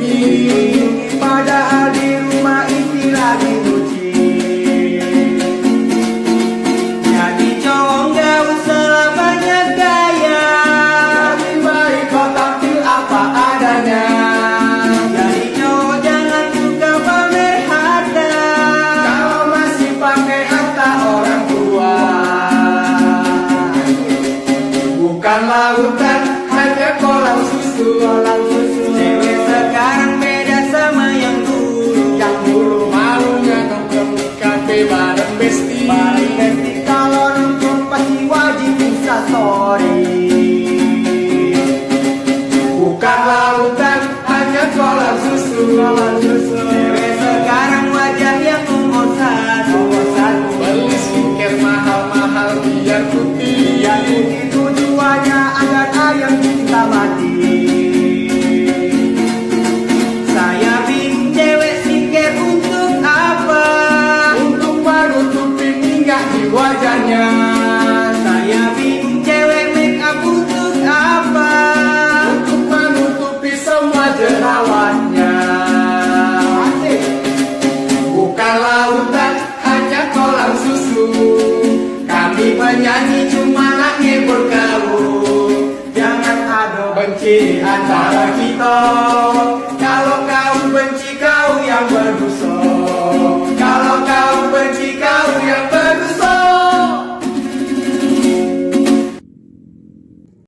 melindungi. Padahal di rumah istri lagi nyuci. Jadi cowok nggak usah banyak gaya, Lebih baik kau tampil apa adanya. jadi cowok jangan suka pamer harta. Kalau masih pakai harta orang tua, bukan lautan, hanya kolam susu. Cewek sekarang beda sama yang dulu. Yang dulu malunya nongkrong di kafe bareng besti. Besti kalau nongkrong pasti wajib bisa sorry. Bukan lautan, hanya kolam susu. Cewek sekarang wajah yang nomor satu. Beli skincare mahal-mahal biar putih. Yang putih tujuannya agar ayam kita mati. Saya bingung cewek skincare untuk apa? Untuk menutupi minyak di wajahnya. Saya bingung cewek make up untuk apa? Untuk menutupi semua jerawatnya. Bukan lautan, hanya kolam susu. Kami penyanyi cuma nak ngibur kau. Jangan ada Benci antara kita. Kalau kau benci kau yang berdosa.